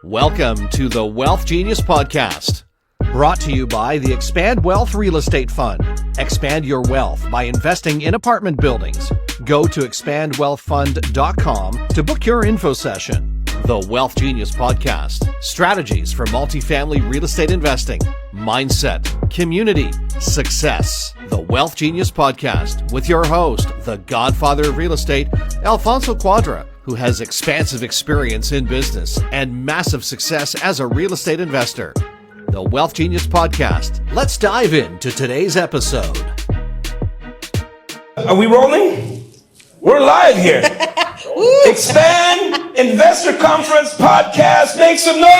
Welcome to the WealthGenius Podcast, brought to you by the Expand Wealth Real Estate Fund. Expand your wealth by investing in apartment buildings. Go to expandwealthfund.com to book your info session. The WealthGenius Podcast, strategies for multifamily real estate investing, mindset, community, success. The WealthGenius Podcast with your host, the Godfather of Real Estate, Alfonso Cuadra, who has expansive experience in business and massive success as a real estate investor. The WealthGenius Podcast. Let's dive into today's episode. Are we rolling? We're live here. Expand Investor Conference Podcast. Make some noise!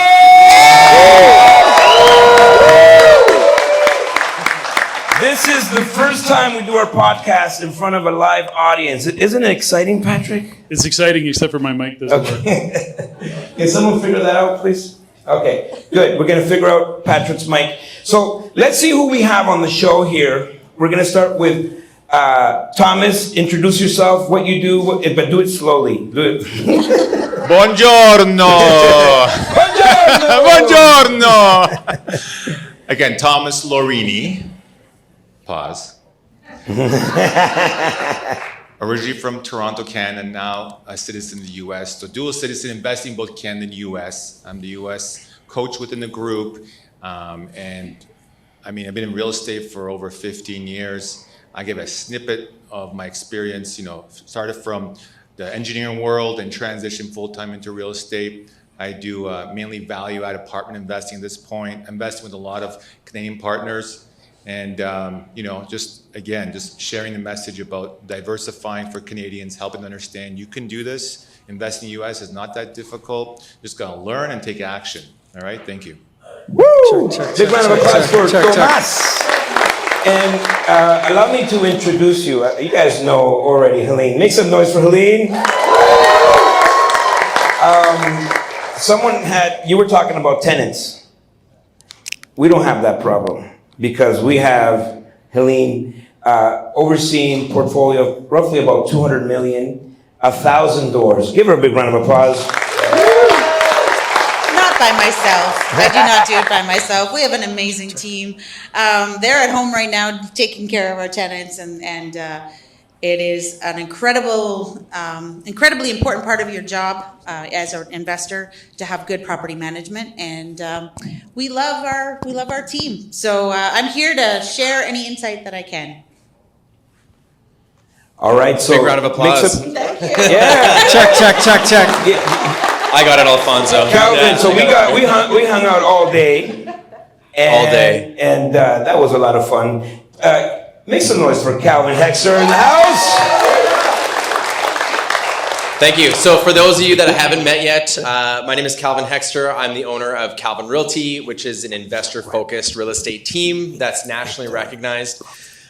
This is the first time we do our podcast in front of a live audience. Isn't it exciting, Patrick? It's exciting, except for my mic doesn't work. Can someone figure that out, please? Okay, good. We're going to figure out Patrick's mic. So let's see who we have on the show here. We're going to start with Thomas. Introduce yourself, what you do, but do it slowly. Do it. Buongiorno. Buongiorno. Buongiorno. Again, Thomas Lorini. Pause. Originally from Toronto, Canada, now a citizen in the U.S. So dual citizen, investing both Canada and U.S. I'm the U.S. coach within the group. And I've been in real estate for over 15 years. I give a snippet of my experience, started from the engineering world and transitioned full-time into real estate. I do mainly value-add apartment investing at this point, investing with a lot of Canadian partners. And, just sharing the message about diversifying for Canadians, helping them understand you can do this. Investing in the U.S. is not that difficult. Just got to learn and take action. All right. Thank you. Woo! Big round of applause for Thomas. And allow me to introduce you. You guys know already Helene. Make some noise for Helene. You were talking about tenants. We don't have that problem, because we have Helene overseeing portfolio of roughly about 200 million, 1,000 doors. Give her a big round of applause. Not by myself. I do not do it by myself. We have an amazing team. They're at home right now taking care of our tenants, and it is an incredibly important part of your job as an investor to have good property management, and we love our team. So I'm here to share any insight that I can. All right, so big round of applause. Thank you. Yeah. Check. I got it, Alfonso. Calvin, so we hung out all day. And that was a lot of fun. Make some noise for Calvin Hexter in the house. Thank you. So for those of you that I haven't met yet, my name is Calvin Hexter. I'm the owner of Calvin Realty, which is an investor-focused real estate team that's nationally recognized.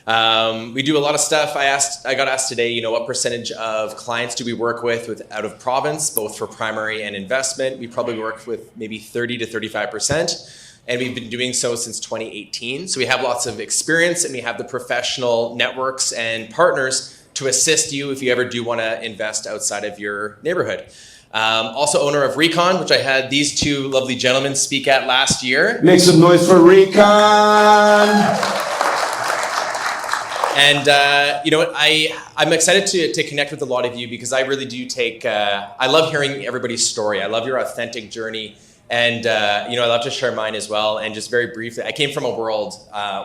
We do a lot of stuff. I got asked today, what percentage of clients do we work with out of province, both for primary and investment? We probably work with maybe 30 to 35%. And we've been doing so since 2018. So we have lots of experience, and we have the professional networks and partners to assist you if you ever do want to invest outside of your neighborhood. Also owner of Recon, which I had these two lovely gentlemen speak at last year. Make some noise for Recon. And I'm excited to connect with a lot of you, because I really do I love hearing everybody's story. I love your authentic journey. And, I love to share mine as well. And just very briefly, I came from a world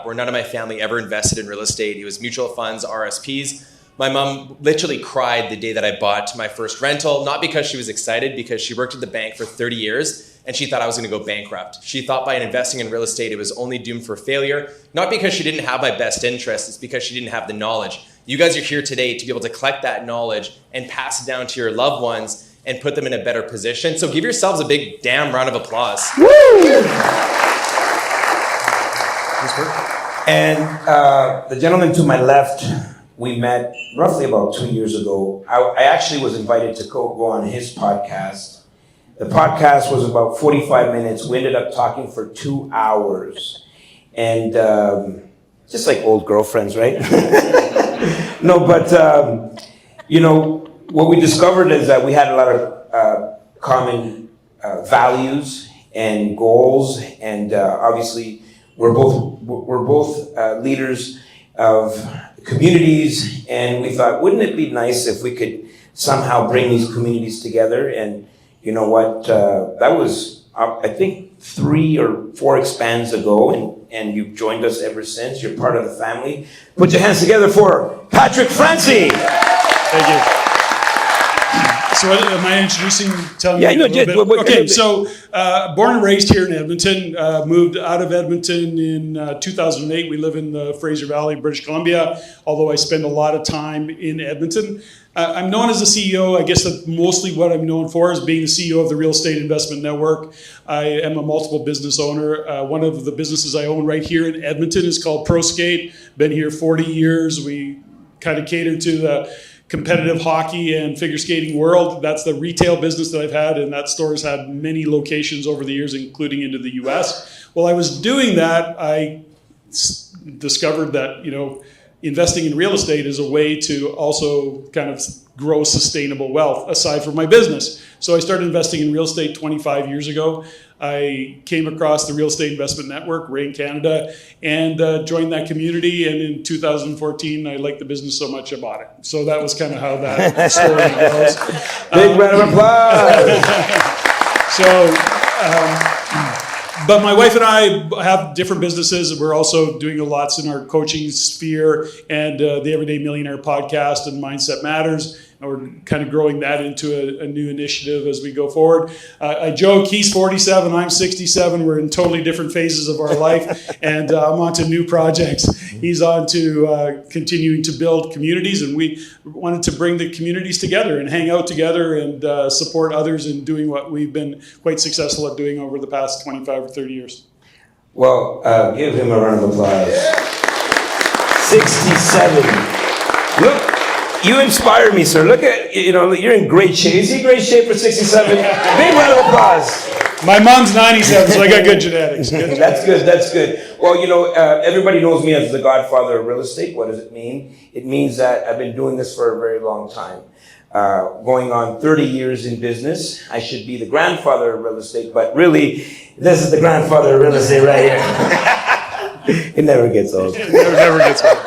where none of my family ever invested in real estate. It was mutual funds, RSPs. My mom literally cried the day that I bought my first rental, not because she was excited, because she worked at the bank for 30 years and she thought I was going to go bankrupt. She thought by investing in real estate, it was only doomed for failure, not because she didn't have my best interest, it's because she didn't have the knowledge. You guys are here today to be able to collect that knowledge and pass it down to your loved ones and put them in a better position. So give yourselves a big damn round of applause. Woo! And the gentleman to my left, we met roughly about 2 years ago. I actually was invited to go on his podcast. The podcast was about 45 minutes. We ended up talking for 2 hours. And just like old girlfriends, right? No, but You know, what we discovered is that we had a lot of common values and goals, and obviously we're both leaders of communities, and we thought, wouldn't it be nice if we could somehow bring these communities together? And you know what? That was, I think, 3 or 4 expands ago, and you've joined us ever since. You're part of the family. Put your hands together for Patrick Francey. Thank you. So am I introducing, telling you a little bit? Okay, so born and raised here in Edmonton, moved out of Edmonton in 2008. We live in the Fraser Valley, British Columbia, although I spend a lot of time in Edmonton. I'm known as the CEO. I guess that mostly what I'm known for is being the CEO of the Real Estate Investment Network. I am a multiple business owner. One of the businesses I own right here in Edmonton is called ProSkate. Been here 40 years. We kind of cater to the competitive hockey and figure skating world. That's the retail business that I've had, and that store's had many locations over the years, including into the US. While I was doing that, I discovered that, you know, investing in real estate is a way to also kind of grow sustainable wealth aside from my business. So I started investing in real estate 25 years ago. I came across the Real Estate Investment Network, REIN Canada, and joined that community. And in 2014, I liked the business so much I bought it. So that was kind of how that story goes. Big round of applause. But my wife and I have different businesses. We're also doing lots in our coaching sphere and the Everyday Millionaire podcast and Mindset Matters. And we're kind of growing that into a new initiative as we go forward. I joke, he's 47, I'm 67. We're in totally different phases of our life. And I'm on to new projects. He's on to continuing to build communities. And we wanted to bring the communities together and hang out together and support others in doing what we've been quite successful at doing over the past 25 or 30 years. Well, give him a round of applause. 67. Look. You inspire me, sir. Look at, you know, you're in great shape. Is he in great shape for 67? Big round of applause. My mom's 97, so I got good genetics. That's good, that's good. Well, you know, everybody knows me as the Godfather of Real Estate. What does it mean? It means that I've been doing this for a very long time. Going on 30 years in business. I should be the grandfather of real estate, but really, this is the grandfather of real estate right here. It never gets old. It never gets old.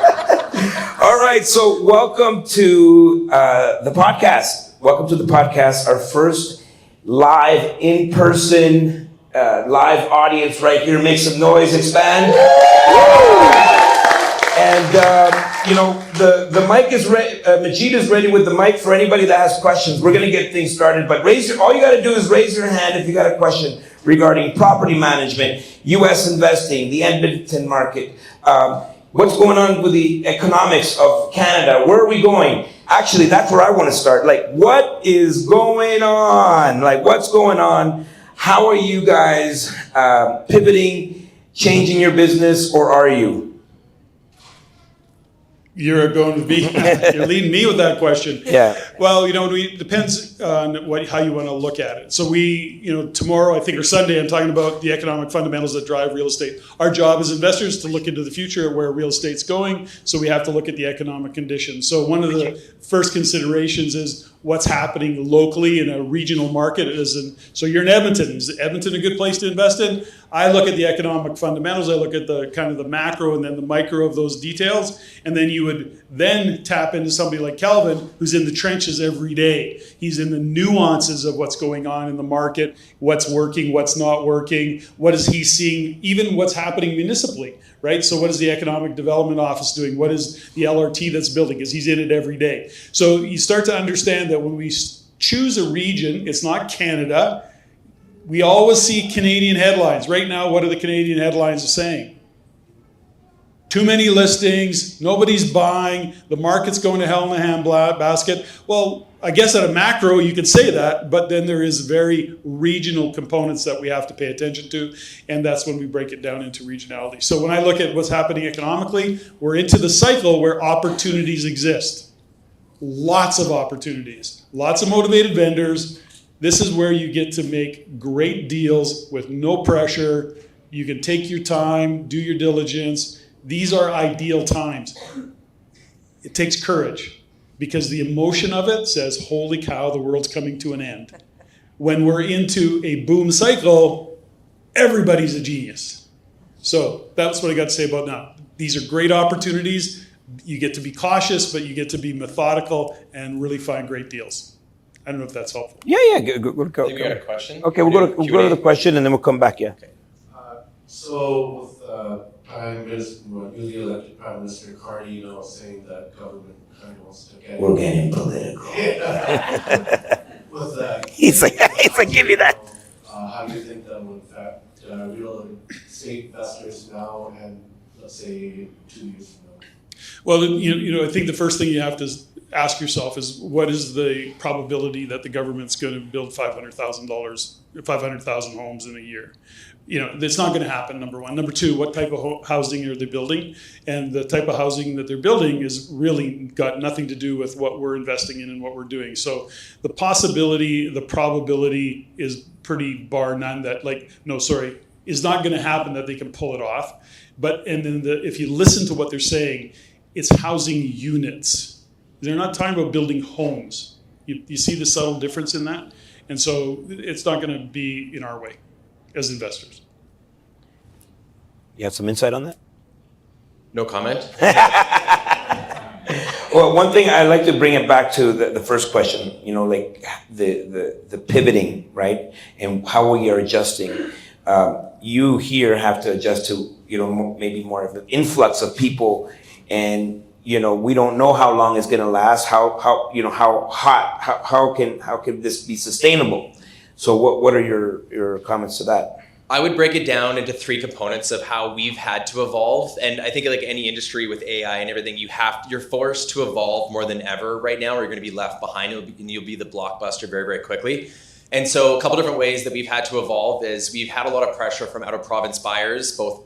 All right, so welcome to the podcast. Welcome to the podcast, our first live, in-person, live audience right here. Make some noise, expand. And, you know, the mic is ready. Majid is ready with the mic for anybody that has questions. We're going to get things started, but all you got to do is raise your hand if you got a question regarding property management, U.S. investing, the Edmonton market, what's going on with the economics of Canada? Where are we going? Actually, that's where I want to start. Like, what is going on? Like, what's going on? How are you guys pivoting, changing your business, or are you? You're going to be, you're leading me with that question. Yeah. Well, you know, it depends on how you want to look at it. So tomorrow, I think, or Sunday, I'm talking about the economic fundamentals that drive real estate. Our job as investors is to look into the future where real estate's going. So we have to look at the economic conditions. So one of the first considerations is what's happening locally in a regional market. So you're in Edmonton. Is Edmonton a good place to invest in? I look at the economic fundamentals. I look at the kind of the macro and then the micro of those details. And then you would then tap into somebody like Calvin, who's in the trenches every day. He's in the nuances of what's going on in the market, what's working, what's not working, what is he seeing, even what's happening municipally, right? So what is the Economic Development Office doing? What is the LRT that's building? Because he's in it every day. So you start to understand that when we choose a region, it's not Canada. We always see Canadian headlines. Right now, what are the Canadian headlines saying? Too many listings, nobody's buying, the market's going to hell in a handbasket. Well, I guess at a macro, you could say that, but then there is very regional components that we have to pay attention to, and that's when we break it down into regionality. So when I look at what's happening economically, we're into the cycle where opportunities exist. Lots of opportunities, lots of motivated vendors. This is where you get to make great deals with no pressure. You can take your time, do your diligence. These are ideal times. It takes courage. because the emotion of it says, holy cow, the world's coming to an end. When we're into a boom cycle, everybody's a genius. So that's what I got to say about now. These are great opportunities. You get to be cautious, but you get to be methodical and really find great deals. I don't know if that's helpful. Yeah. Go. I think we got a question. Okay, we'll go to the question and then we'll come back. Yeah. Okay. So with Prime Minister, newly elected Prime Minister Carney, saying that government kind of wants to get. We're getting political. With He's like, give me that. How do you think that will affect real estate investors now and let's say 2 years from now? Well, I think the first thing you have to ask yourself is, what is the probability that the government's going to build 500,000 homes in a year? It's not going to happen, number one. Number two, what type of housing are they building? And the type of housing that they're building is really got nothing to do with what we're investing in and what we're doing. So the probability is pretty bar none that is not going to happen that they can pull it off. But if you listen to what they're saying, it's housing units. They're not talking about building homes. You see the subtle difference in that? And so it's not going to be in our way as investors. You have some insight on that? No comment. Well, one thing I'd like to bring it back to the first question, the pivoting, right? And how we are adjusting. You here have to adjust to, maybe more of an influx of people, and we don't know how long it's going to last. How hot? How can this be sustainable? So what are your comments to that? I would break it down into three components of how we've had to evolve. And I think like any industry with AI and everything, you're forced to evolve more than ever right now, or you're going to be left behind and you'll be the blockbuster very, very quickly. And so a couple different ways that we've had to evolve is we've had a lot of pressure from out of province buyers, both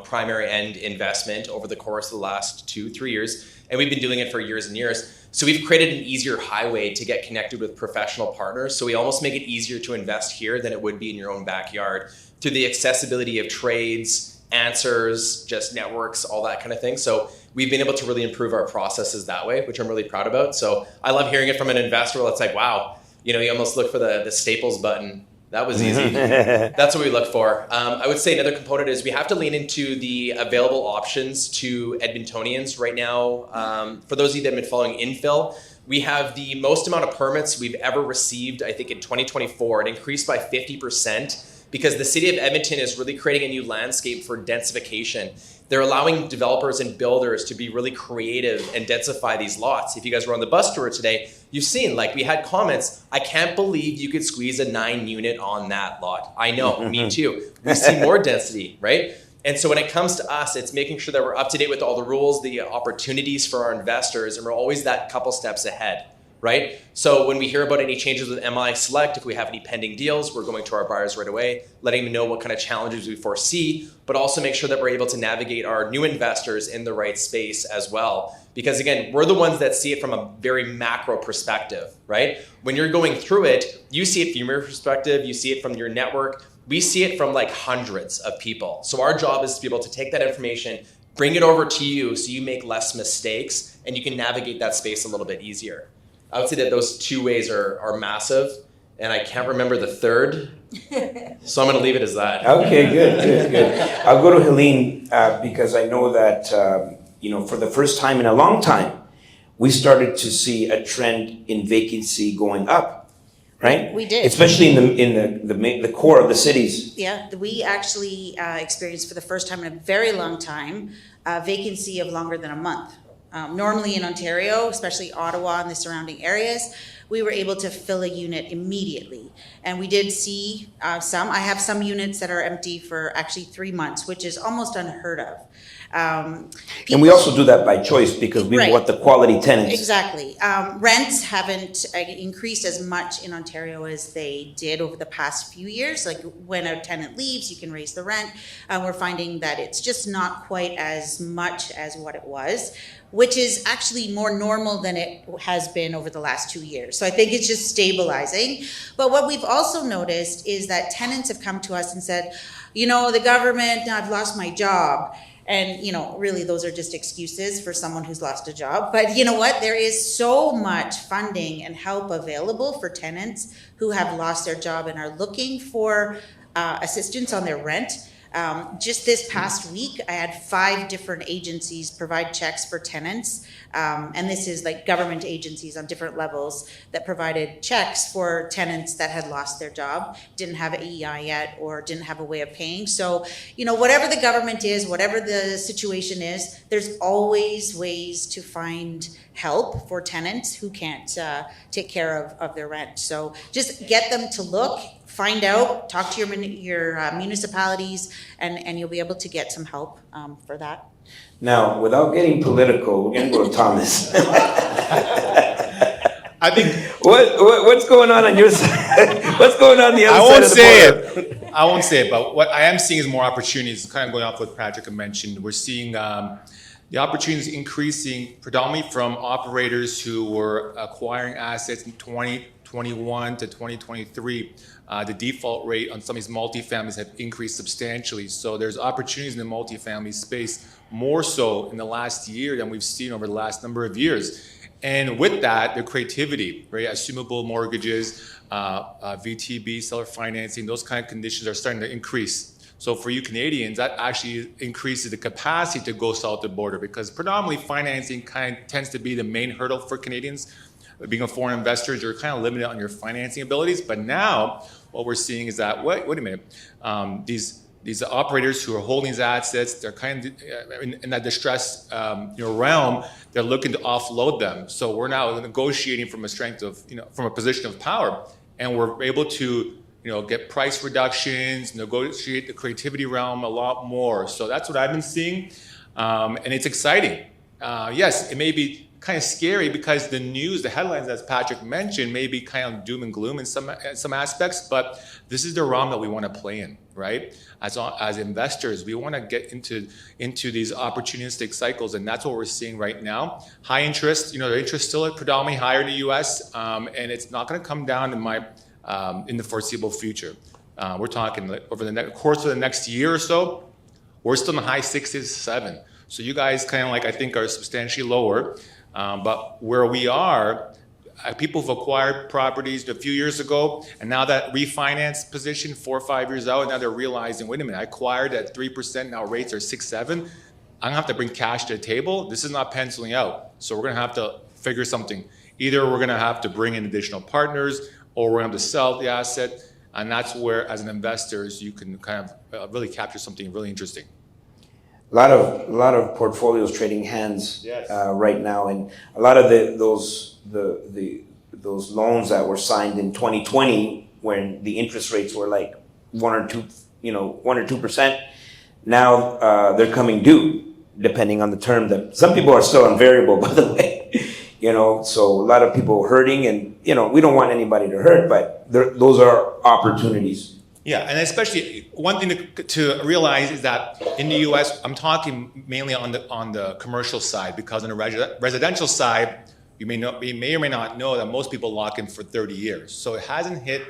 primary and investment over the course of the last 2-3 years. And we've been doing it for years and years. So we've created an easier highway to get connected with professional partners. So we almost make it easier to invest here than it would be in your own backyard, through the accessibility of trades, answers, just networks, all that kind of thing. So we've been able to really improve our processes that way, which I'm really proud about. So I love hearing it from an investor. Well, it's like, wow, you almost look for the Staples button. That was easy. That's what we look for. I would say another component is we have to lean into the available options to Edmontonians right now. For those of you that have been following infill, we have the most amount of permits we've ever received, I think in 2024. It increased by 50% because the city of Edmonton is really creating a new landscape for densification. They're allowing developers and builders to be really creative and densify these lots. If you guys were on the bus tour today, you've seen, we had comments, I can't believe you could squeeze a 9 unit on that lot. I know, me too. We see more density, right? And so when it comes to us, it's making sure that we're up to date with all the rules, the opportunities for our investors, and we're always that couple steps ahead, right? So when we hear about any changes with MI Select, if we have any pending deals, we're going to our buyers right away, letting them know what kind of challenges we foresee, but also make sure that we're able to navigate our new investors in the right space as well. Because again, we're the ones that see it from a very macro perspective, right? When you're going through it, you see it from your perspective, you see it from your network. We see it from hundreds of people. So our job is to be able to take that information, bring it over to you so you make less mistakes and you can navigate that space a little bit easier. I would say that those two ways are massive, and I can't remember the third, so I'm going to leave it as that. Okay, good. I'll go to Helene because I know that for the first time in a long time, we started to see a trend in vacancy going up, right? We did, especially in the core of the cities. Yeah, we actually experienced for the first time in a very long time vacancy of longer than a month. Normally in Ontario, especially Ottawa and the surrounding areas, we were able to fill a unit immediately. And we did see I have some units that are empty for actually 3 months, which is almost unheard of. And we also do that by choice because we want the quality tenants. Exactly. Rents haven't increased as much in Ontario as they did over the past few years. Like when a tenant leaves, you can raise the rent. We're finding that it's just not quite as much as what it was, which is actually more normal than it has been over the last 2 years. So I think it's just stabilizing. But what we've also noticed is that tenants have come to us and said, the government, I've lost my job. And, really those are just excuses for someone who's lost a job. But you know what? There is so much funding and help available for tenants who have lost their job and are looking for assistance on their rent. Just this past week, I had 5 different agencies provide checks for tenants. And this is like government agencies on different levels that provided checks for tenants that had lost their job, didn't have AEI yet, or didn't have a way of paying. So, whatever the government is, whatever the situation is, there's always ways to find help for tenants who can't take care of their rent. So just get them to look, find out, talk to your municipalities, and you'll be able to get some help for that. Now, without getting political, we're going to go to Thomas. I think what's going on your side? What's going on the other side of the border? I won't say it, but what I am seeing is more opportunities. Kind of going off what Patrick mentioned, we're seeing the opportunities increasing predominantly from operators who were acquiring assets in 2021 to 2023. The default rate on some of these multifamilies have increased substantially. So there's opportunities in the multifamily space more so in the last year than we've seen over the last number of years. And with that, the creativity, right? Assumable mortgages, VTB, seller financing, those kind of conditions are starting to increase. So for you Canadians, that actually increases the capacity to go south of the border, because predominantly financing kind of tends to be the main hurdle for Canadians. Being a foreign investor, you're kind of limited on your financing abilities. But now what we're seeing is that, wait a minute, these operators who are holding these assets, they're kind of in that distress realm, they're looking to offload them. So we're now negotiating from a strength of, from a position of power, and we're able to get price reductions, negotiate the creativity realm a lot more. So that's what I've been seeing, and it's exciting. Yes, it may be kind of scary because the news, the headlines, as Patrick mentioned, may be kind of doom and gloom in some aspects, but this is the realm that we want to play in, right? As investors, we want to get into these opportunistic cycles, and that's what we're seeing right now. High interest, the interest still predominantly higher in the U.S., and it's not going to come down in the foreseeable future. We're talking over the course of the next year or so, we're still in the high 6s, 7. So you guys kind of I think are substantially lower. But where we are, people have acquired properties a few years ago, and now that refinance position 4 or 5 years out, now they're realizing, wait a minute, I acquired at 3%, now rates are 6, 7. I'm gonna have to bring cash to the table. This is not penciling out. So we're gonna have to figure something. Either we're gonna have to bring in additional partners, or we're gonna have to sell the asset. And that's where, as an investor, you can kind of really capture something really interesting. A lot of portfolios trading hands right now, and a lot of those loans that were signed in 2020 when the interest rates were like 1 or 2%. Now they're coming due, depending on the term. That some people are still on variable, by the way. So a lot of people hurting, and we don't want anybody to hurt, but those are opportunities. Yeah, and especially one thing to realize is that in the U.S., I'm talking mainly on the commercial side, because on the residential side, you may or may not know that most people lock in for 30 years. So it hasn't hit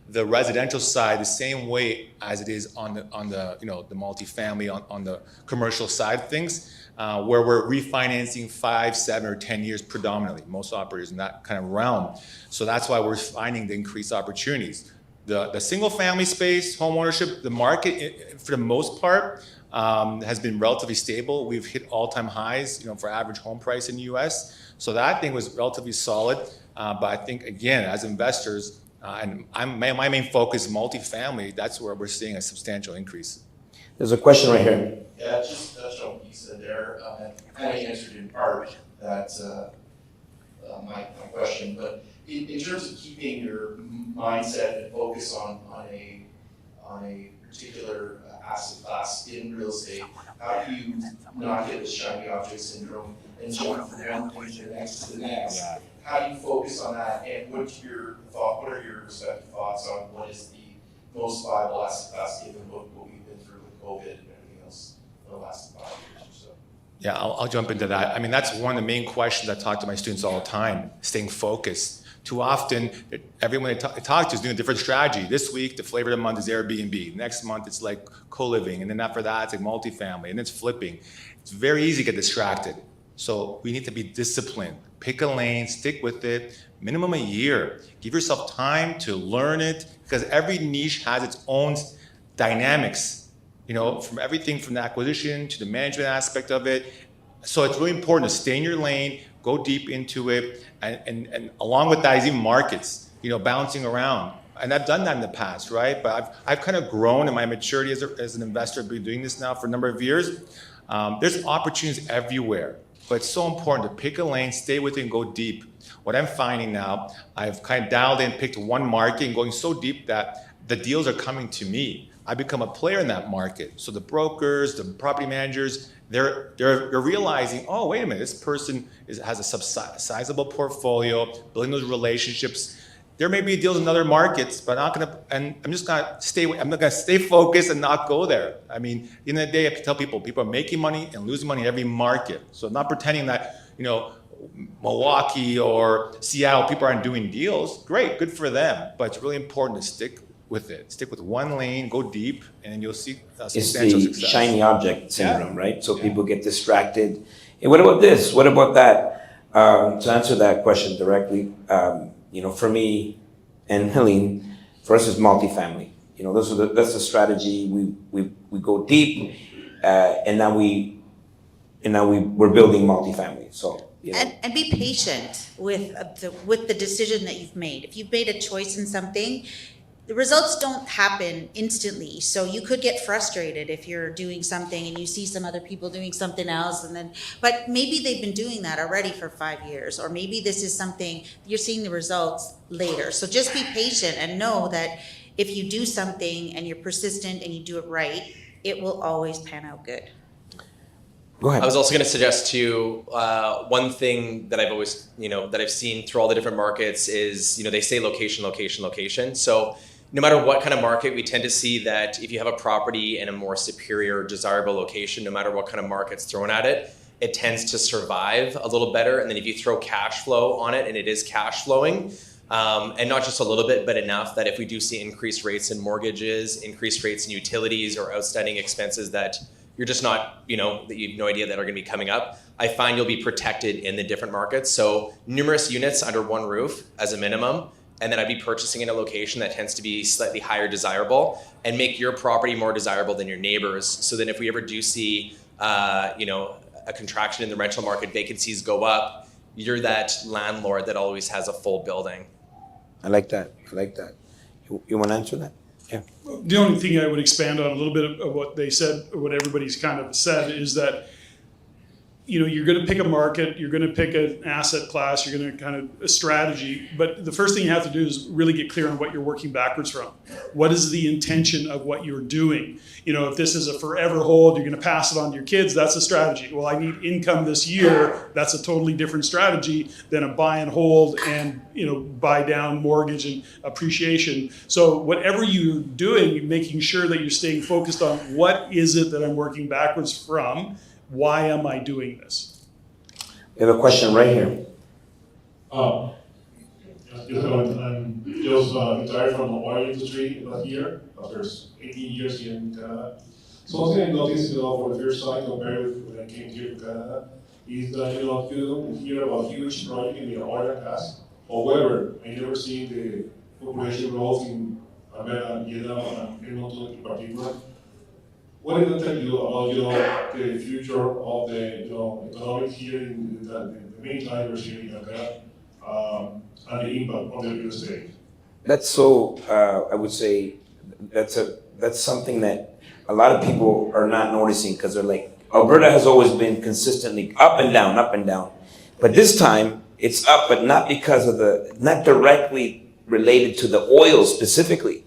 the residential side the same way as it is on the the multifamily on the commercial side of things, where we're refinancing 5, 7, or 10 years predominantly. Most operators in that kind of realm. So that's why we're finding the increased opportunities. The single family space, home ownership, the market for the most part has been relatively stable. We've hit all-time highs, for average home price in the U.S. So that thing was relatively solid. But I think, again, as investors, and my main focus is multifamily, that's where we're seeing a substantial increase. There's a question right here. Yeah, just touched on what you said there. Kind of answered in part that my question, but in terms of keeping your mindset and focus on a particular asset class in real estate, how do you not get this shiny object syndrome and jump from one thing to the next to the next? How do you focus on that, and what are your respective thoughts on what is the most viable asset class given what we've been through with COVID and everything else for the last 5 years or so? Yeah, I'll jump into that. I mean, that's one of the main questions I talk to my students all the time, staying focused. Too often, everyone they talk to is doing a different strategy. This week, the flavor of the month is Airbnb. Next month, it's like co-living. And then after that, it's like multifamily. And it's flipping. It's very easy to get distracted. So we need to be disciplined. Pick a lane, stick with it, minimum a year. Give yourself time to learn it, because every niche has its own dynamics, from everything from the acquisition to the management aspect of it. So it's really important to stay in your lane, go deep into it, and along with that is even markets, bouncing around. And I've done that in the past, right? But I've kind of grown in my maturity as an investor. I've been doing this now for a number of years. There's opportunities everywhere, but it's so important to pick a lane, stay with it, and go deep. What I'm finding now, I've kind of dialed in, picked one market, and going so deep that the deals are coming to me. I become a player in that market. So the brokers, the property managers, they're realizing, oh, wait a minute, this person has a sizable portfolio, building those relationships. There may be deals in other markets, but I'm just gonna stay focused and not go there. I mean, at the end of the day, I can tell people are making money and losing money in every market. So not pretending that, Milwaukee or Seattle, people aren't doing deals. Great, good for them. But it's really important to stick with it. Stick with one lane, go deep, and you'll see substantial It's the success. shiny object syndrome, right? So people get distracted. And what about this? What about that? To answer that question directly, for me and Helene, for us it's multifamily. That's the strategy. We go deep, and now we're building multifamily. So. And be patient with the decision that you've made. If you've made a choice in something, the results don't happen instantly. So you could get frustrated if you're doing something and you see some other people doing something else, but maybe they've been doing that already for 5 years, or maybe this is something you're seeing the results later. So just be patient and know that if you do something and you're persistent and you do it right, it will always pan out good. Go ahead. I was also going to suggest too, one thing that I've always, that I've seen through all the different markets is, they say location, location, location. So no matter what kind of market, we tend to see that if you have a property in a more superior, desirable location, no matter what kind of market's thrown at it, it tends to survive a little better. And then if you throw cash flow on it, and it is cash flowing, and not just a little bit, but enough that if we do see increased rates in mortgages, increased rates in utilities, or outstanding expenses that you're just not, that you have no idea that are going to be coming up, I find you'll be protected in the different markets. So numerous units under one roof as a minimum, and then I'd be purchasing in a location that tends to be slightly higher desirable, and make your property more desirable than your neighbors. So then if we ever do see, a contraction in the rental market, vacancies go up, you're that landlord that always has a full building. I like that. You want to answer that? Yeah. The only thing I would expand on a little bit of what they said, or what everybody's kind of said, is that you're going to pick a market, you're going to pick an asset class, you're going to kind of a strategy, but the first thing you have to do is really get clear on what you're working backwards from. What is the intention of what you're doing? If this is a forever hold, you're going to pass it on to your kids, that's a strategy. Well, I need income this year, that's a totally different strategy than a buy and hold and buy down mortgage and appreciation. So whatever you're doing, making sure that you're staying focused on what is it that I'm working backwards from. Why am I doing this? We have a question right here. I'm just retired from the oil industry last year after 18 years here in Canada. So one thing I noticed, for the first time compared with when I came here to Canada, is that you don't hear about huge projects in the oil and gas. However, I never seen the population growth in Alberta and Edmonton in particular. What did that tell you about the future of the economics here in the main drivers here in Alberta and the impact on the real estate? That's so. I would say that's something that a lot of people are not noticing, because they're like, Alberta has always been consistently up and down, but this time it's up, but not because of not directly related to the oil specifically,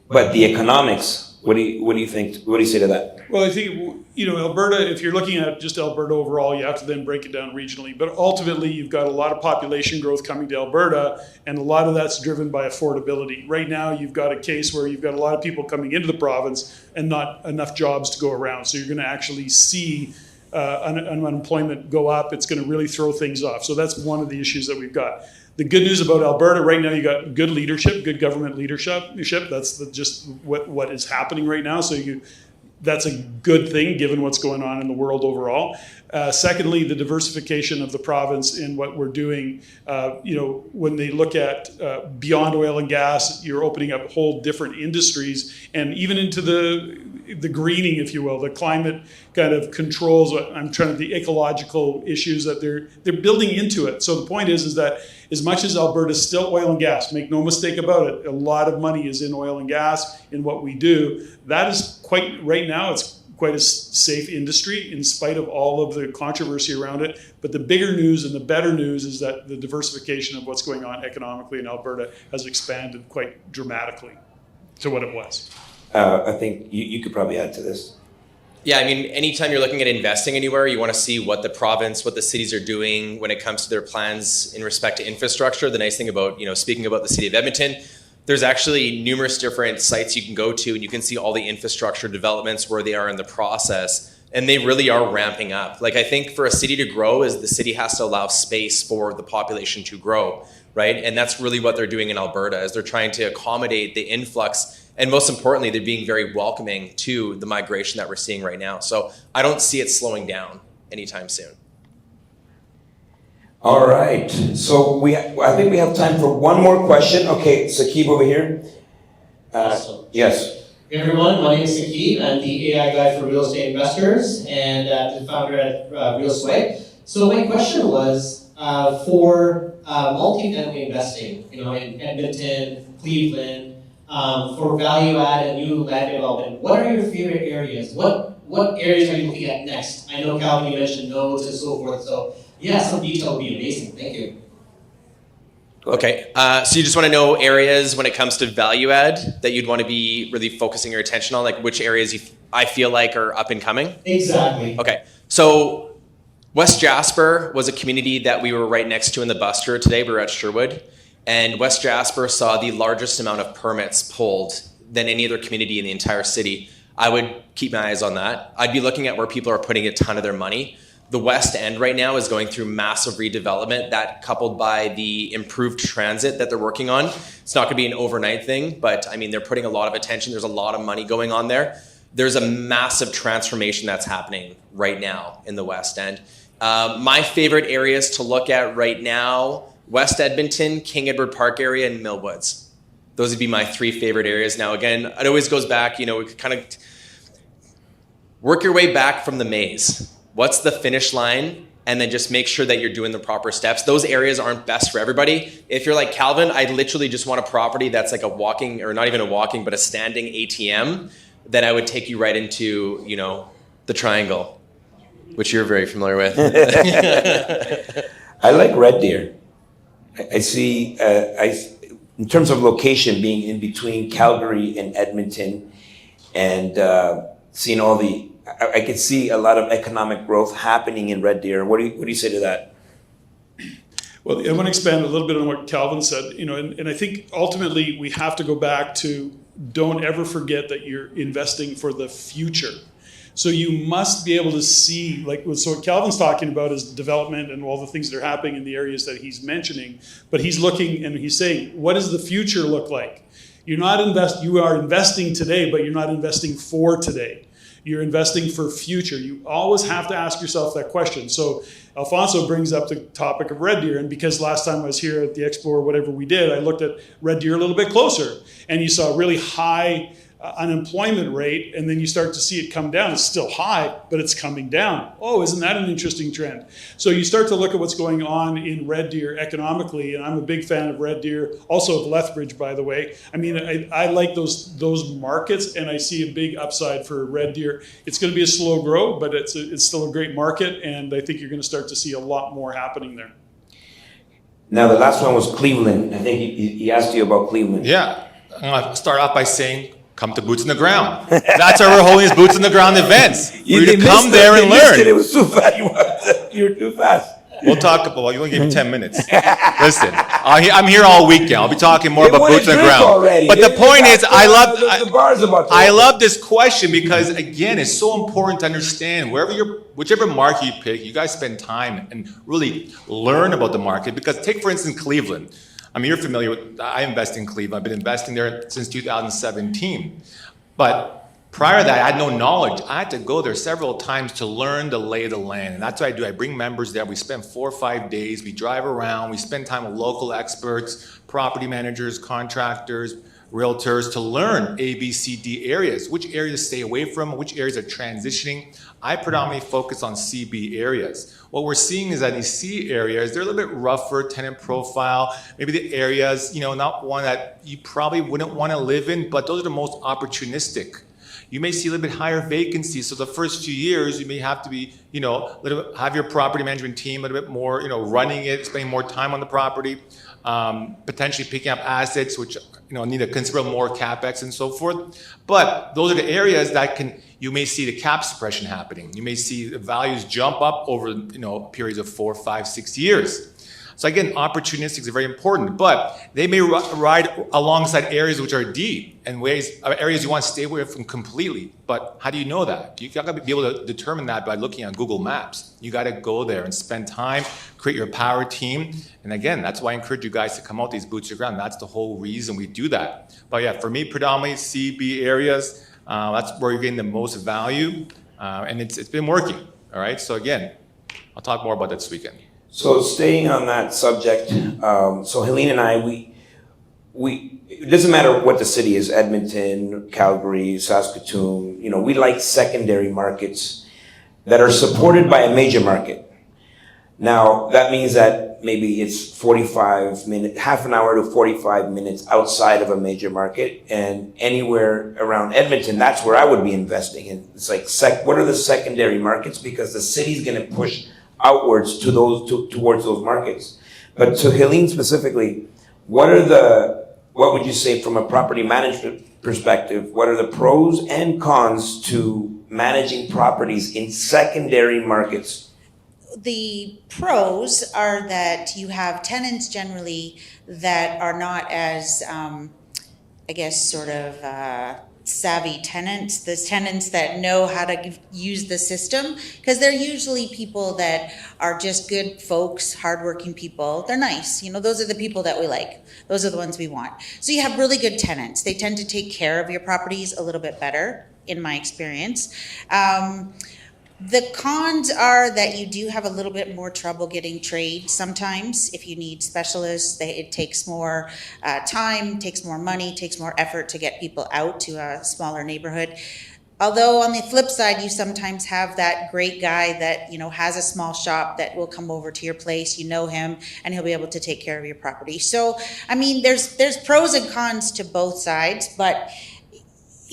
but the economics. What do you think? What do you say to that? Well, I think, Alberta, if you're looking at just Alberta overall, you have to then break it down regionally. But ultimately, you've got a lot of population growth coming to Alberta, and a lot of that's driven by affordability. Right now, you've got a case where you've got a lot of people coming into the province and not enough jobs to go around. So you're going to actually see unemployment go up. It's going to really throw things off. So that's one of the issues that we've got. The good news about Alberta right now, you got good leadership, good government leadership. That's just what is happening right now. So that's a good thing given what's going on in the world overall. Secondly, the diversification of the province in what we're doing. When they look at beyond oil and gas, you're opening up whole different industries and even into the greening, if you will, the climate kind of controls. The ecological issues that they're building into it. So the point is that as much as Alberta is still oil and gas, make no mistake about it, a lot of money is in oil and gas in what we do. That is right now, it's quite a safe industry in spite of all of the controversy around it. But the bigger news and the better news is that the diversification of what's going on economically in Alberta has expanded quite dramatically to what it was. I think you could probably add to this. Yeah, I mean, anytime you're looking at investing anywhere, you want to see what the province, what the cities are doing when it comes to their plans in respect to infrastructure. The nice thing about, speaking about the city of Edmonton, there's actually numerous different sites you can go to and you can see all the infrastructure developments where they are in the process. And they really are ramping up. Like, I think for a city to grow is the city has to allow space for the population to grow, right? And that's really what they're doing in Alberta, is they're trying to accommodate the influx. And most importantly, they're being very welcoming to the migration that we're seeing right now. So I don't see it slowing down anytime soon. All right. So I think we have time for one more question. Okay, Sakib over here. Awesome. Yes. Hey everyone, my name is Sakib. I'm the AI guy for real estate investors and the founder at Real Sway. So my question was for multifamily investing, in Edmonton, Cleveland, for value add and new land development. What are your favorite areas? What areas are you looking at next? I know, Calvin, you mentioned nodes and so forth. So yeah, some detail would be amazing. Thank you. Okay, so you just want to know areas when it comes to value add that you'd want to be really focusing your attention on, like which areas I feel like are up and coming? Exactly. Okay, so West Jasper was a community that we were right next to in the bus tour today. We were at Sherwood, and West Jasper saw the largest amount of permits pulled than any other community in the entire city. I would keep my eyes on that. I'd be looking at where people are putting a ton of their money. The West End right now is going through massive redevelopment, that coupled by the improved transit that they're working on. It's not going to be an overnight thing, but I mean, they're putting a lot of attention. There's a lot of money going on there. There's a massive transformation that's happening right now in the West End. My favorite areas to look at right now, West Edmonton, King Edward Park area, and Millwoods. Those would be my three favorite areas. Now, again, it always goes back, we could kind of work your way back from the maze. What's the finish line? And then just make sure that you're doing the proper steps. Those areas aren't best for everybody. If you're like Calvin, I literally just want a property that's like a walking, or not even a walking, but a standing ATM, then I would take you right into, the triangle, which you're very familiar with. I like Red Deer. I see, in terms of location, being in between Calgary and Edmonton, and seeing all I could see a lot of economic growth happening in Red Deer. What do you say to that? Well, I want to expand a little bit on what Calvin said, and I think ultimately we have to go back to, don't ever forget that you're investing for the future. So you must be able to see, so what Calvin's talking about is development and all the things that are happening in the areas that he's mentioning, but he's looking and he's saying, what does the future look like? You are investing today, but you're not investing for today. You're investing for future. You always have to ask yourself that question. So Alfonso brings up the topic of Red Deer, and because last time I was here at the Expo or whatever we did, I looked at Red Deer a little bit closer, and you saw a really high unemployment rate, and then you start to see it come down. It's still high, but it's coming down. Oh, isn't that an interesting trend? So you start to look at what's going on in Red Deer economically, and I'm a big fan of Red Deer, also of Lethbridge, by the way. I mean, I like those markets, and I see a big upside for Red Deer. It's going to be a slow grow, but it's still a great market, and I think you're going to start to see a lot more happening there. Now, the last one was Cleveland. I think he asked you about Cleveland. Yeah, I'm gonna start off by saying, come to Boots on the Ground. That's our Her Holiness Boots on the Ground events. For you to come there and learn. It was too fast. You were too fast. We'll talk about, well, you only gave me 10 minutes. Listen, I'm here all weekend. I'll be talking more about boots on the ground. Already. But the point is, I I love this question because, again, it's so important to understand whichever market you pick, you guys spend time and really learn about the market. Because take, for instance, Cleveland. I mean, you're familiar with, I invest in Cleveland. I've been investing there since 2017. But prior to that, I had no knowledge. I had to go there several times to learn the lay of the land. And that's what I do. I bring members there. We spend 4 or 5 days. We drive around. We spend time with local experts, property managers, contractors, realtors to learn A, B, C, D areas. Which areas to stay away from, which areas are transitioning. I predominantly focus on C, B areas. What we're seeing is that these C areas, they're a little bit rougher tenant profile. Maybe the areas, not one that you probably wouldn't want to live in, but those are the most opportunistic. You may see a little bit higher vacancy. So the first few years, you may have to be, have your property management team a little bit more, running it, spending more time on the property, potentially picking up assets, which, need a considerable more CapEx and so forth. But those are the areas that you may see the cap suppression happening. You may see the values jump up over, periods of 4, 5, 6 years. So again, opportunistic is very important, but they may ride alongside areas which are D and areas you want to stay away from completely. But how do you know that? You got to be able to determine that by looking at Google Maps. You got to go there and spend time, create your power team. And again, that's why I encourage you guys to come out these boots to the ground. That's the whole reason we do that. But yeah, for me, predominantly C, B areas, that's where you're getting the most value. And it's been working. All right. So again, I'll talk more about that this weekend. So staying on that subject, so Helene and I, we it doesn't matter what the city is, Edmonton, Calgary, Saskatoon, we like secondary markets that are supported by a major market. Now, that means that maybe it's 45 minutes, half an hour to 45 minutes outside of a major market, and anywhere around Edmonton, that's where I would be investing in. It's like, what are the secondary markets? Because the city's going to push outwards to towards those markets. But to Helene specifically, what would you say from a property management perspective, what are the pros and cons to managing properties in secondary markets? The pros are that you have tenants generally that are not as, savvy tenants, the tenants that know how to use the system, because they're usually people that are just good folks, hardworking people. They're nice. Those are the people that we like. Those are the ones we want. So you have really good tenants. They tend to take care of your properties a little bit better, in my experience. The cons are that you do have a little bit more trouble getting trade sometimes. If you need specialists, it takes more time, takes more money, takes more effort to get people out to a smaller neighborhood. Although on the flip side, you sometimes have that great guy that, has a small shop that will come over to your place, him, and he'll be able to take care of your property. So, there's pros and cons to both sides, but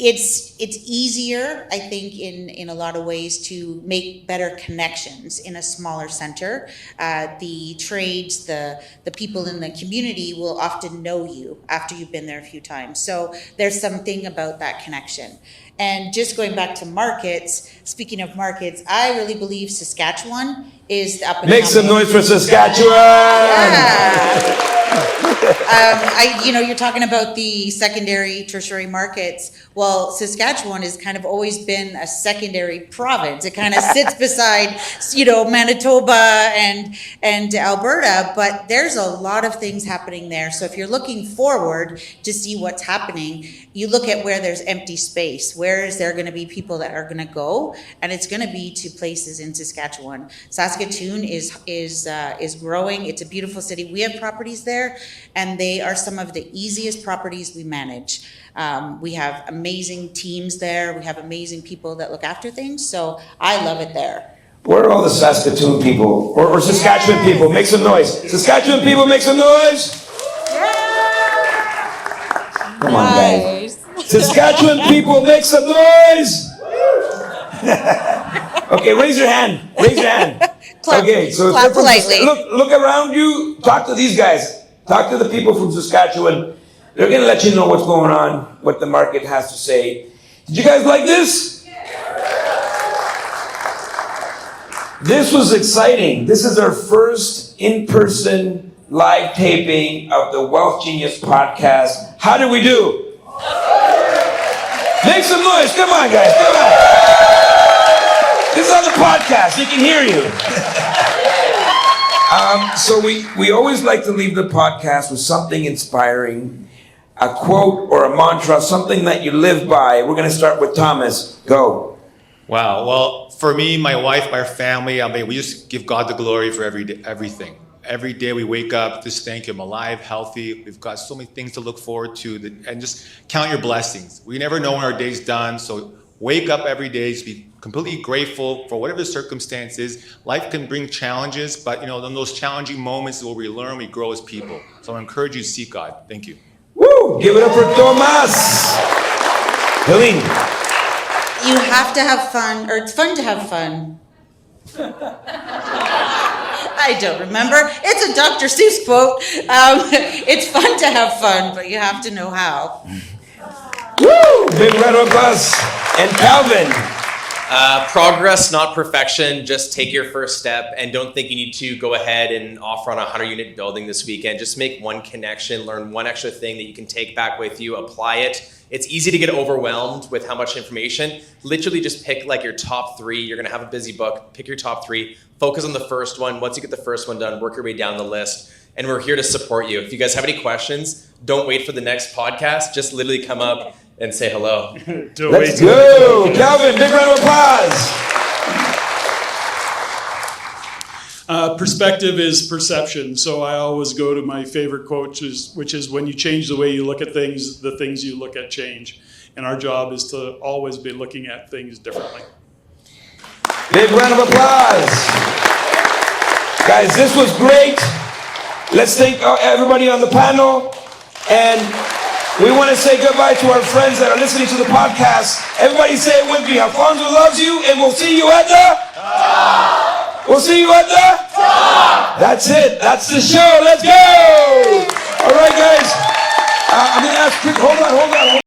it's easier, I think, in a lot of ways to make better connections in a smaller center. The trades, the people in the community will often know you after you've been there a few times. So there's something about that connection. And just going back to markets, speaking of markets, I really believe Saskatchewan is the up and coming. Make some noise for Saskatchewan! Yeah. You're talking about the secondary, tertiary markets. Well, Saskatchewan has kind of always been a secondary province. It kind of sits beside, Manitoba and Alberta, but there's a lot of things happening there. So if you're looking forward to see what's happening, you look at where there's empty space. Where is there going to be people that are going to go? And it's going to be to places in Saskatchewan. Saskatoon is growing. It's a beautiful city. We have properties there, and they are some of the easiest properties we manage. We have amazing teams there. We have amazing people that look after things. So I love it there. Where are all the Saskatoon people or Saskatchewan people? Make some noise. Saskatchewan people, make some noise. Come on, guys. Saskatchewan people, make some noise. Okay, raise your hand. Raise your hand. Clap, okay, so clap politely. Look around you. Talk to these guys. Talk to the people from Saskatchewan. They're going to let you know what's going on, what the market has to say. Did you guys like this? This was exciting. This is our first in-person live taping of the Wealth Genius Podcast. How did we do? Make some noise. Come on, guys. Come on. This is on the podcast. They can hear you. So we always like to leave the podcast with something inspiring, a quote or a mantra, something that you live by. We're going to start with Thomas. Go. Wow. Well, for me, my wife, our family, we just give God the glory for everything. Every day we wake up, just thank Him, alive, healthy. We've got so many things to look forward to, and just count your blessings. We never know when our day's done, so wake up every day, just be completely grateful for whatever the circumstances. Life can bring challenges, but in those challenging moments is where we learn, we grow as people. So I encourage you to seek God. Thank you. Woo! Give it up for Thomas. Helene. You have to have fun, or it's fun to have fun. I don't remember. It's a Dr. Seuss quote. It's fun to have fun, but you have to know how. Woo! Big round of applause. And Calvin. Progress, not perfection. Just take your first step and don't think you need to go ahead and offer on a 100-unit building this weekend. Just make one connection, learn one extra thing that you can take back with you, apply it. It's easy to get overwhelmed with how much information. Literally just pick like your top 3. You're gonna have a busy book. Pick your top 3. Focus on the first one. Once you get the first one done, work your way down the list. And we're here to support you. If you guys have any questions, don't wait for the next podcast. Just literally come up and say hello. Let's go. Calvin, big round of applause. Perspective is perception. So I always go to my favorite quote, which is when you change the way you look at things, the things you look at change. And our job is to always be looking at things differently. Big round of applause. Guys, this was great. Let's thank everybody on the panel. And we want to say goodbye to our friends that are listening to the podcast. Everybody say it with me. Alfonso loves you, and we'll see you at the top. We'll see you at the top. That's it. That's the show. Let's go. All right, guys. I'm going to ask quick. Hold on.